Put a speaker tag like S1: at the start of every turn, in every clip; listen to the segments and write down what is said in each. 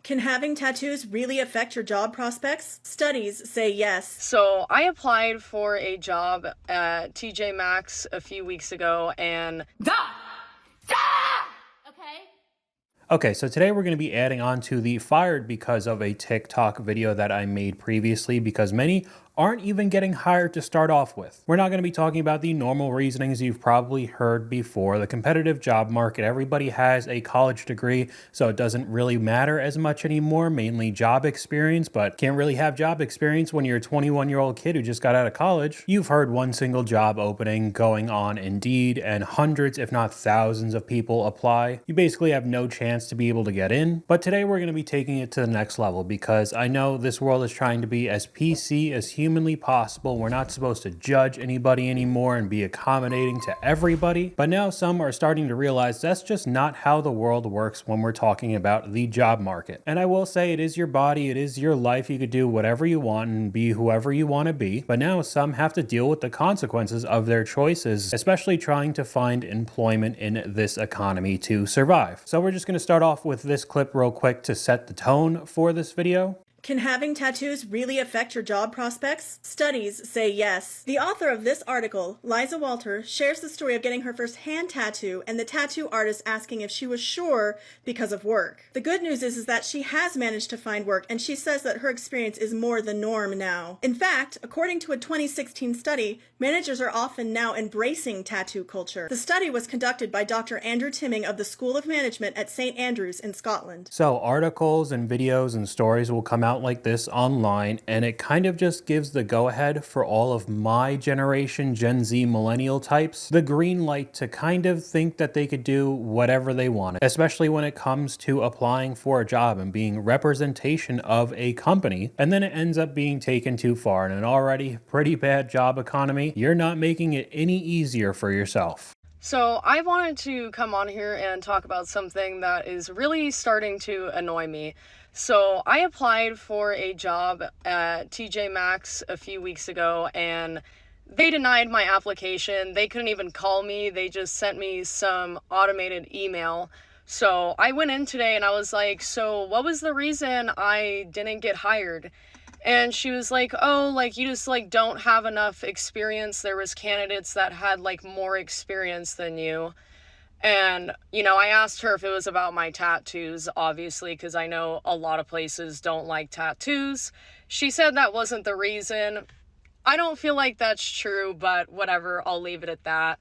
S1: Can having tattoos really affect your job prospects? Studies say yes.
S2: So I applied for a job at TJ Maxx a few weeks ago and
S3: Okay, so today we're going to be adding on to the fired because of a TikTok video that I made previously because many aren't even getting hired to start off with. We're not going to be talking about the normal reasonings you've probably heard before. The competitive job market, everybody has a college degree, so it doesn't really matter as much anymore, mainly job experience, but can't really have job experience when you're a 21-year-old kid who just got out of college. You've heard one single job opening going on Indeed and hundreds, if not thousands of people apply. You basically have no chance to be able to get in, but today we're going to be taking it to the next level because I know this world is trying to be as PC as humanly possible. We're not supposed to judge anybody anymore and be accommodating to everybody, but now some are starting to realize that's just not how the world works when we're talking about the job market. And I will say it is your body, it is your life, you could do whatever you want and be whoever you want to be, but now some have to deal with the consequences of their choices, especially trying to find employment in this economy to survive. So we're just going to start off with this clip real quick to set the tone for this video.
S1: Can having tattoos really affect your job prospects? Studies say yes. The author of this article, Liza Walter, shares the story of getting her first hand tattoo and the tattoo artist asking if she was sure because of work. The good news is that she has managed to find work, and she says that her experience is more the norm now. In fact, according to a 2016 study, managers are often now embracing tattoo culture. The study was conducted by Dr. Andrew Timming of the School of Management at St. Andrews in Scotland.
S3: So articles and videos and stories will come out like this online, and it kind of just gives the go-ahead for all of my generation, Gen Z millennial types, the green light to kind of think that they could do whatever they want, especially when it comes to applying for a job and being representation of a company, and then it ends up being taken too far. In an already pretty bad job economy, you're not making it any easier for yourself.
S2: So I wanted to come on here and talk about something that is really starting to annoy me. So I applied for a job at TJ Maxx a few weeks ago and they denied my application. They couldn't even call me. They just sent me some automated email. So I went in today and I was like, so what was the reason I didn't get hired? And she was like, oh, like, you just, like, don't have enough experience. There was candidates that had, like, more experience than you. And, you know, I asked her if it was about my tattoos, obviously, because I know a lot of places don't like tattoos. She said that wasn't the reason. I don't feel like that's true, but whatever, I'll leave it at that.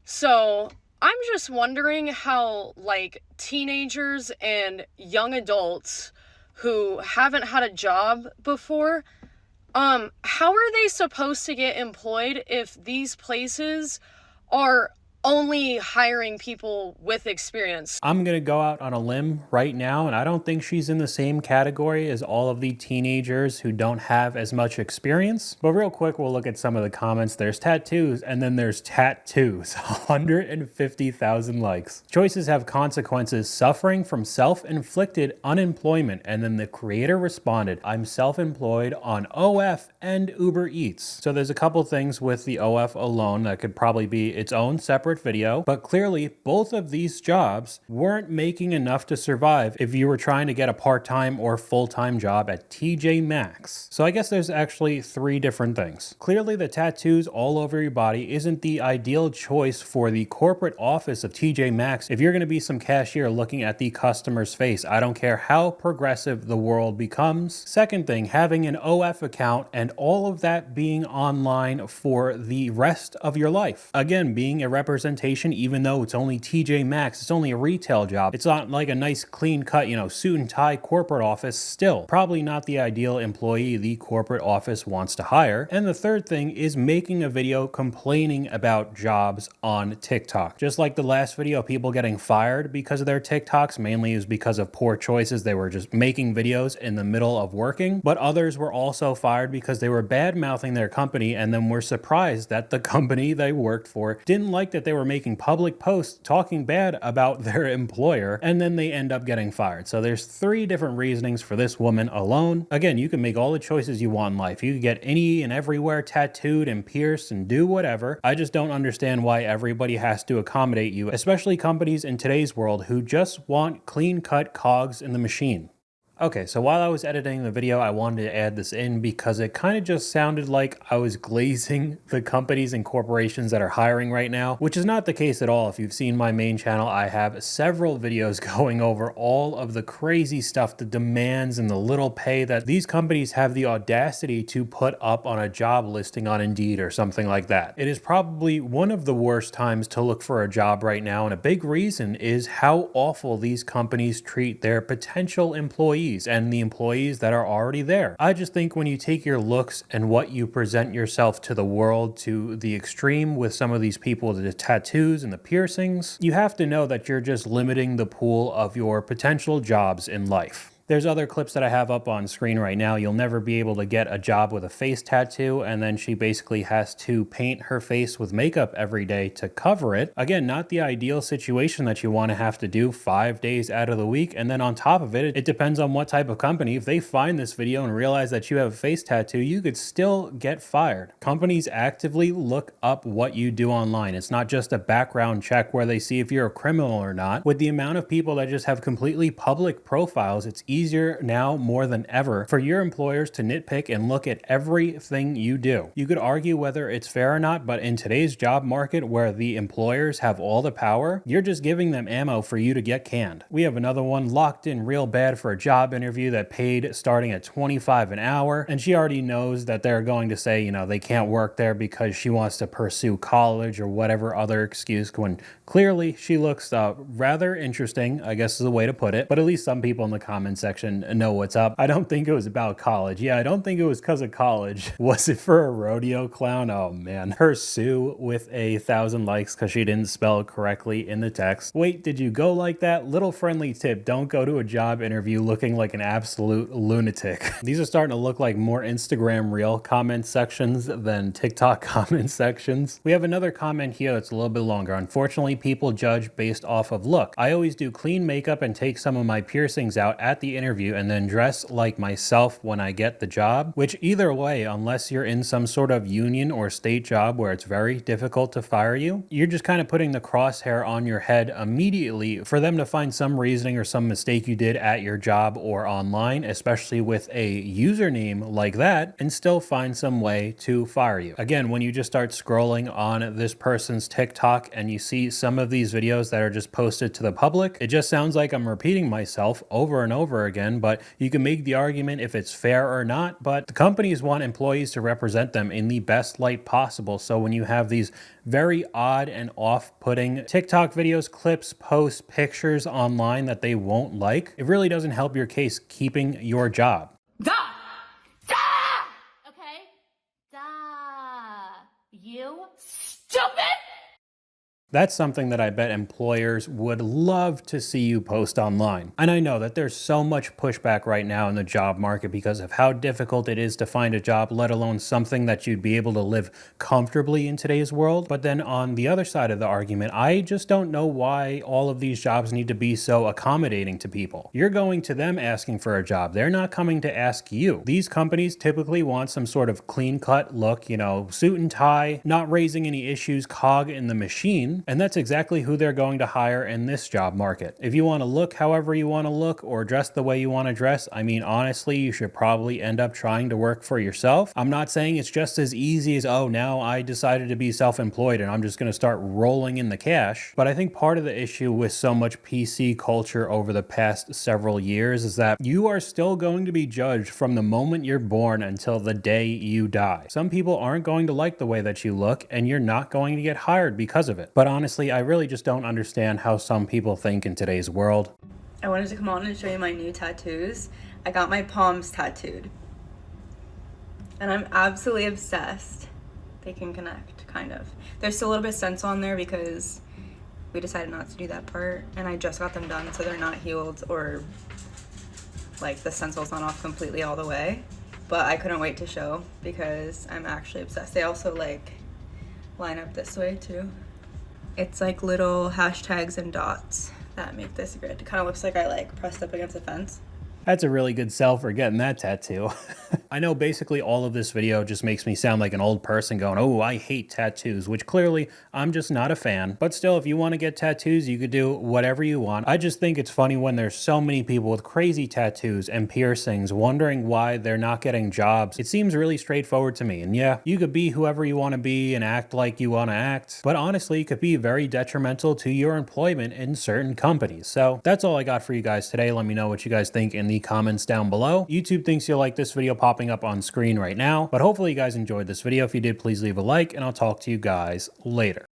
S2: So I'm just wondering how, like, teenagers and young adults who haven't had a job before, how are they supposed to get employed if these places are only hiring people with experience?
S3: I'm going to go out on a limb right now, and I don't think she's in the same category as all of the teenagers who don't have as much experience. But real quick, we'll look at some of the comments. There's tattoos, and then there's tattoos. 150,000 likes. Choices have consequences. Suffering from self-inflicted unemployment. And then the creator responded, I'm self-employed on OF and Uber Eats. So there's a couple things with the OF alone that could probably be its own separate video, but clearly both of these jobs weren't making enough to survive if you were trying to get a part-time or full-time job at TJ Maxx. So I guess there's actually three different things. Clearly the tattoos all over your body isn't the ideal choice for the corporate office of TJ Maxx if you're going to be some cashier looking at the customer's face. I don't care how progressive the world becomes. Second thing, having an OF account and all of that being online for the rest of your life. Again, being a representative, even though it's only TJ Maxx, it's only a retail job. It's not like a nice clean cut, suit and tie corporate office. Still, probably not the ideal employee the corporate office wants to hire. And the third thing is making a video complaining about jobs on TikTok. Just like the last video, people getting fired because of their TikToks, mainly is because of poor choices. They were just making videos in the middle of working, but others were also fired because they were bad-mouthing their company and then were surprised that the company they worked for didn't like that they were making public posts talking bad about their employer, and then they end up getting fired. So there's three different reasonings for this woman alone. Again, you can make all the choices you want in life. You can get any and everywhere tattooed and pierced and do whatever. I just don't understand why everybody has to accommodate you, especially companies in today's world who just want clean-cut cogs in the machine. Okay, so while I was editing the video, I wanted to add this in because it kind of just sounded like I was glazing the companies and corporations that are hiring right now, which is not the case at all. If you've seen my main channel, I have several videos going over all of the crazy stuff, the demands and the little pay that these companies have the audacity to put up on a job listing on Indeed or something like that. It is probably one of the worst times to look for a job right now, and a big reason is how awful these companies treat their potential employees and the employees that are already there. I just think when you take your looks and what you present yourself to the world to the extreme with some of these people, the tattoos and the piercings, you have to know that you're just limiting the pool of your potential jobs in life. There's other clips that I have up on screen right now. You'll never be able to get a job with a face tattoo, and then she basically has to paint her face with makeup every day to cover it. Again, not the ideal situation that you want to have to do 5 days out of the week. And then on top of it, it depends on what type of company. If they find this video and realize that you have a face tattoo, you could still get fired. Companies actively look up what you do online. It's not just a background check where they see if you're a criminal or not. With the amount of people that just have completely public profiles, it's easier now more than ever for your employers to nitpick and look at everything you do. You could argue whether it's fair or not, but in today's job market where the employers have all the power, you're just giving them ammo for you to get canned. We have another one locked in real bad for a job interview that paid starting at $25 an hour, and she already knows that they're going to say, you know, they can't work there because she wants to pursue college or whatever other excuse, when clearly she looks rather interesting, I guess is the way to put it, but at least some people in the comments section know what's up. I don't think it was about college. Yeah, I don't think it was because of college. Was it for a rodeo clown? Oh man. Her sue with 1,000 likes because she didn't spell it correctly in the text. Wait, did you go like that? Little friendly tip, don't go to a job interview looking like an absolute lunatic. These are starting to look like more Instagram reel comment sections than TikTok comment sections. We have another comment here that's a little bit longer. Unfortunately, people judge based off of look. I always do clean makeup and take some of my piercings out at the interview and then dress like myself when I get the job, which either way, unless you're in some sort of union or state job where it's very difficult to fire you, you're just kind of putting the crosshair on your head immediately for them to find some reasoning or some mistake you did at your job or online, especially with a username like that, and still find some way to fire you. Again, when you just start scrolling on this person's TikTok and you see some of these videos that are just posted to the public, it just sounds like I'm repeating myself over and over again, but you can make the argument if it's fair or not, but the companies want employees to represent them in the best light possible. So when you have these very odd and off-putting TikTok videos, clips, posts, pictures online that they won't like, it really doesn't help your case keeping your job.
S4: Da! Da! Okay? Da! You stupid!
S3: That's something that I bet employers would love to see you post online. And I know that there's so much pushback right now in the job market because of how difficult it is to find a job, let alone something that you'd be able to live comfortably in today's world. But then on the other side of the argument, I just don't know why all of these jobs need to be so accommodating to people. You're going to them asking for a job. They're not coming to ask you. These companies typically want some sort of clean-cut look, you know, suit and tie, not raising any issues, cog in the machine. And that's exactly who they're going to hire in this job market. If you want to look however you want to look or dress the way you want to dress, I mean, honestly, you should probably end up trying to work for yourself. I'm not saying it's just as easy as, oh, now I decided to be self-employed and I'm just going to start rolling in the cash. But I think part of the issue with so much PC culture over the past several years is that you are still going to be judged from the moment you're born until the day you die. Some people aren't going to like the way that you look and you're not going to get hired because of it. But honestly, I really just don't understand how some people think in today's world.
S5: I wanted to come on and show you my new tattoos. I got my palms tattooed. And I'm absolutely obsessed. They can connect, kind of. There's still a little bit of stencil on there because we decided not to do that part. And I just got them done so they're not healed or like the stencil's not off completely all the way. But I couldn't wait to show because I'm actually obsessed. They also like line up this way too. It's like little hashtags and dots that make this grid. It kind of looks like I like pressed up against a fence.
S3: That's a really good sell for getting that tattoo. I know basically all of this video just makes me sound like an old person going, oh, I hate tattoos, which clearly I'm just not a fan. But still, if you want to get tattoos, you could do whatever you want. I just think it's funny when there's so many people with crazy tattoos and piercings wondering why they're not getting jobs. It seems really straightforward to me. And yeah, you could be whoever you want to be and act like you want to act, but honestly, it could be very detrimental to your employment in certain companies. So that's all I got for you guys today. Let me know what you guys think in the comments down below. YouTube thinks you'll like this video popping up on screen right now, but hopefully you guys enjoyed this video. If you did, please leave a like, and I'll talk to you guys later.